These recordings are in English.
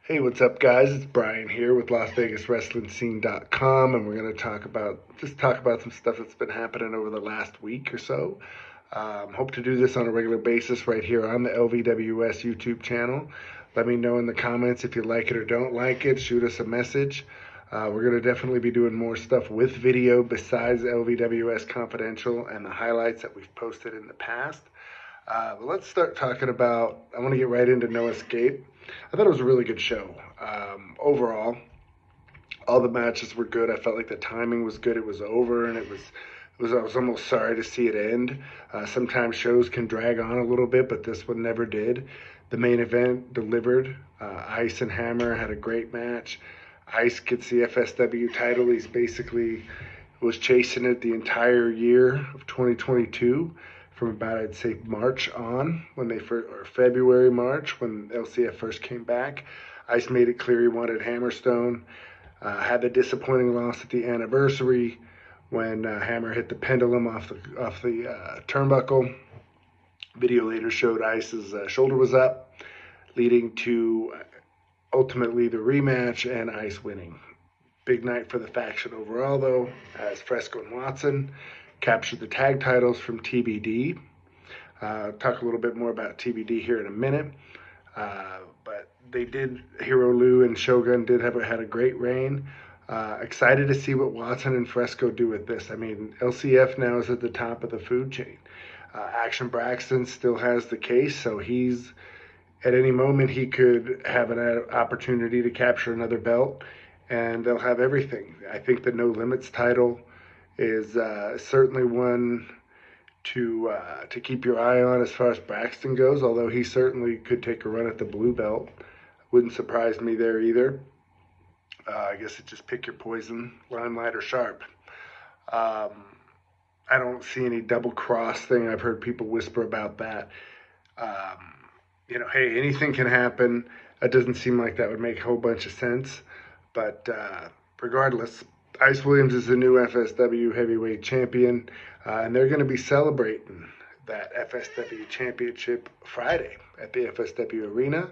Hey, what's up, guys? It's Brian here with LasVegasWrestlingScene.com, and we're going to talk about some stuff that's been happening over the last week or so. Hope to do this on a regular basis right here on the LVWS YouTube channel. Let me know in the comments if you like it or don't like it. Shoot us a message. We're going to definitely be doing more stuff with video besides LVWS Confidential and the highlights that we've posted in the past. But let's start talking about, I want to get right into No Escape. I thought it was a really good show. Overall, all the matches were good. I felt like the timing was good. It was over, and I was almost sorry to see it end. Sometimes shows can drag on a little bit, but this one never did. The main event delivered. Ice and Hammer had a great match. Ice gets the FSW title. He's basically was chasing it the entire year of 2022. From about, I'd say, March on, when they first, or February, March, when LCF first came back. Ice made it clear he wanted Hammerstone. Had the disappointing loss at the anniversary when Hammer hit the pendulum off the turnbuckle. Video later showed Ice's shoulder was up, leading to ultimately the rematch and Ice winning. Big night for the faction overall, though, as Fresco and Watson captured the tag titles from TBD. Talk a little bit more about TBD here in a minute. But they did, Hero Lou and Shogun had a great reign. Excited to see what Watson and Fresco do with this. I mean, LCF now is at the top of the food chain. Action Braxton still has the case, so he's, at any moment, he could have an opportunity to capture another belt, and they'll have everything. I think the No Limits title is certainly one to keep your eye on as far as Braxton goes, although he certainly could take a run at the blue belt. Wouldn't surprise me there either. I guess it's just pick your poison, Limelight or Sharp. I don't see any double cross thing. I've heard people whisper about that. Hey, anything can happen. It doesn't seem like that would make a whole bunch of sense. But regardless, Ice Williams is the new FSW heavyweight champion, and they're going to be celebrating that FSW championship Friday at the FSW Arena.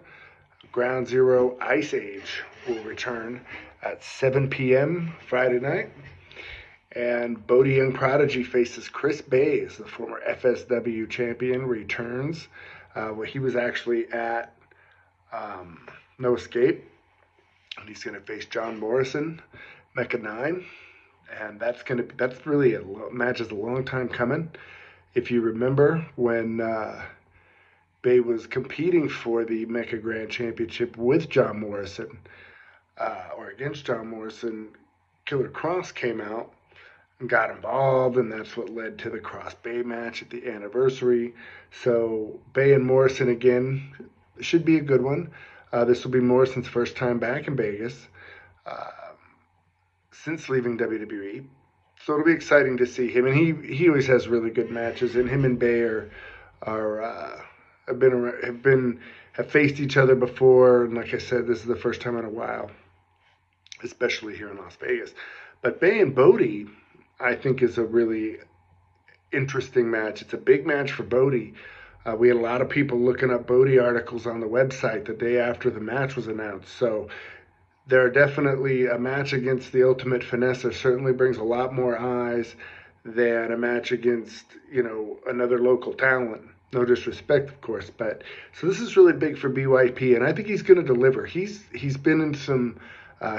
Ground Zero Ice Age will return at 7 p.m. Friday night. And BODHI Young Prodigy faces Chris Bays, the former FSW champion, returns. Where he was actually at No Escape. And he's going to face John Morrison, Mecca 9. And that's really a match is a long time coming. If you remember when Bay was competing for the Mecca Grand Championship with John Morrison, or against John Morrison, Killer Cross came out and got involved, and that's what led to the Cross Bay match at the anniversary. So Bay and Morrison again should be a good one. This will be Morrison's first time back in Vegas since leaving WWE. So it'll be exciting to see him, and he always has really good matches. And him and Bay have faced each other before. And like I said, this is the first time in a while, especially here in Las Vegas. But Bay and BODHI, I think, is a really interesting match. It's a big match for BODHI. We had a lot of people looking up BODHI articles on the website the day after the match was announced. So they're definitely a match against the Ultimate Finesser certainly brings a lot more eyes than a match against, another local talent. No disrespect, of course, but so this is really big for BYP, and I think he's going to deliver. He's been in some,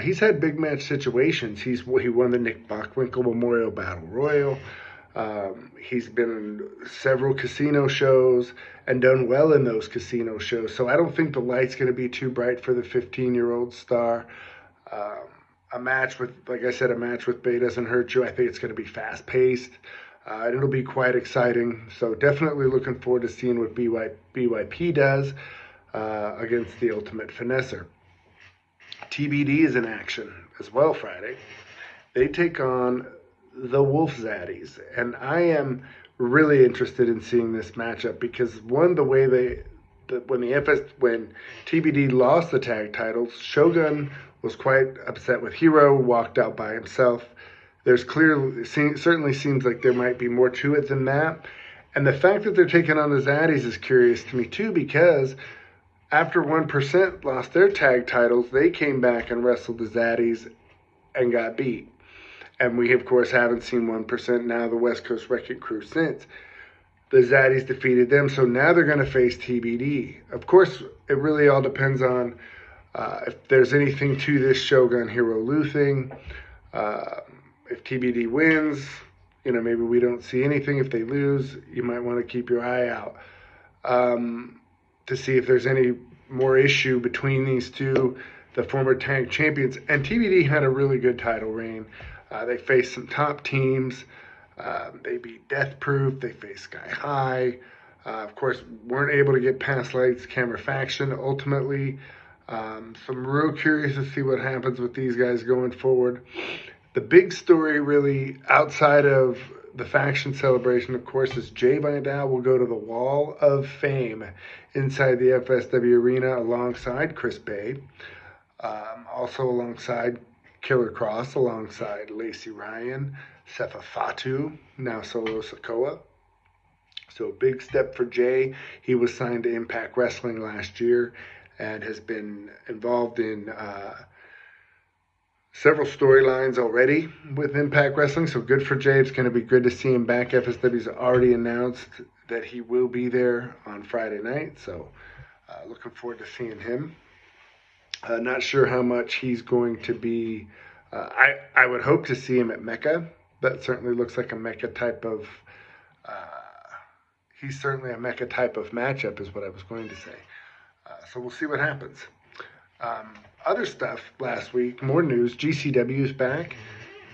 he's had big match situations. He won the Nick Bockwinkel Memorial Battle Royal. He's been in several casino shows and done well in those casino shows. So I don't think the light's going to be too bright for the 15-year-old star. A match with Bay doesn't hurt you. I think it's going to be fast-paced. And it'll be quite exciting. So definitely looking forward to seeing what BYP does against the Ultimate Finesser. TBD is in action as well Friday. They take on the Wolf Zaddies, and I am really interested in seeing this matchup because when TBD lost the tag titles, Shogun was quite upset with Hero, walked out by himself. Certainly seems like there might be more to it than that, and the fact that they're taking on the Zaddies is curious to me too because After 1% lost their tag titles, they came back and wrestled the Zaddies and got beat. And we, of course, haven't seen 1% now, the West Coast Wrecking Crew, since. The Zaddies defeated them, so now they're going to face TBD. Of course, it really all depends on if there's anything to this Shogun Hero Lou thing. If TBD wins, maybe we don't see anything. If they lose, you might want to keep your eye out to see if there's any more issue between these two, the former tag champions. And TBD had a really good title reign. They faced some top teams. They beat Death Proof. They faced Sky High. Of course, weren't able to get past Lights Camera Faction ultimately. So I'm real curious to see what happens with these guys going forward. The big story really outside of the faction celebration, of course, is Jay Vidal will go to the Wall of Fame inside the FSW arena alongside Chris Bay. Also alongside Killer Cross, alongside Lacey Ryan, Sefa Fatu, now Solo Sikoa. So a big step for Jay. He was signed to Impact Wrestling last year and has been involved in several storylines already with Impact Wrestling. So good for Jay. It's going to be good to see him back. FSW's already announced that he will be there on Friday night. So looking forward to seeing him. Not sure how much he's going to be. I would hope to see him at Mecca. That certainly looks like a Mecca type of. He's certainly a Mecca type of matchup, is what I was going to say. So we'll see what happens. Other stuff last week, more news. GCW is back.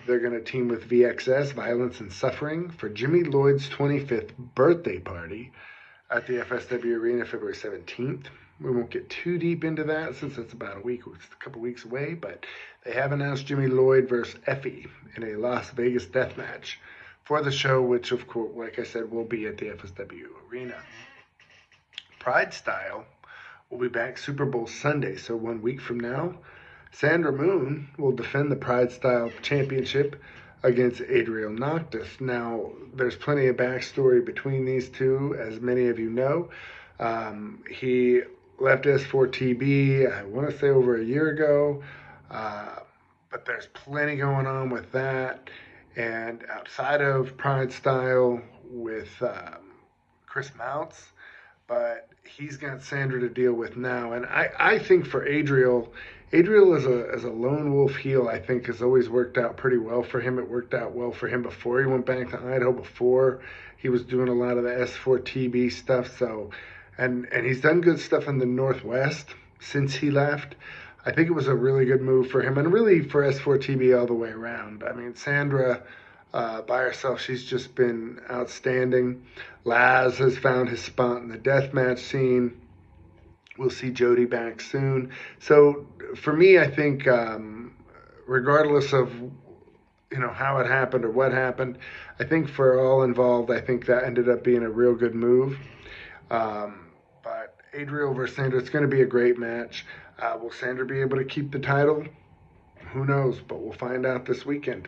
They're going to team with VXS, Violence and Suffering, for Jimmy Lloyd's 25th birthday party at the FSW Arena February 17th. We won't get too deep into that since it's about it's a couple weeks away, but they have announced Jimmy Lloyd versus Effie in a Las Vegas death match for the show, which, of course, like I said, will be at the FSW Arena. PrideStyle will be back Super Bowl Sunday, so 1 week from now. Sandra Moon will defend the PrideStyle Championship against Adriel Noctis. Now, there's plenty of backstory between these two, as many of you know. He left S4TB, I want to say over a year ago, but there's plenty going on with that. And outside of PrideStyle with Chris Mounts, but he's got Sandra to deal with now. And I think for Adriel as a lone wolf heel, I think has always worked out pretty well for him. It worked out well for him before he went back to Idaho, before he was doing a lot of the S4TB stuff. So, and he's done good stuff in the Northwest since he left. I think it was a really good move for him, and really for S4TB all the way around. I mean, Sandra by herself, she's just been outstanding. Laz has found his spot in the deathmatch scene. We'll see Jody back soon. So for me, I think regardless of how it happened or what happened, I think for all involved, I think that ended up being a real good move. But Adriel versus Sandra, it's going to be a great match. Will Sandra be able to keep the title? Who knows, but we'll find out this weekend.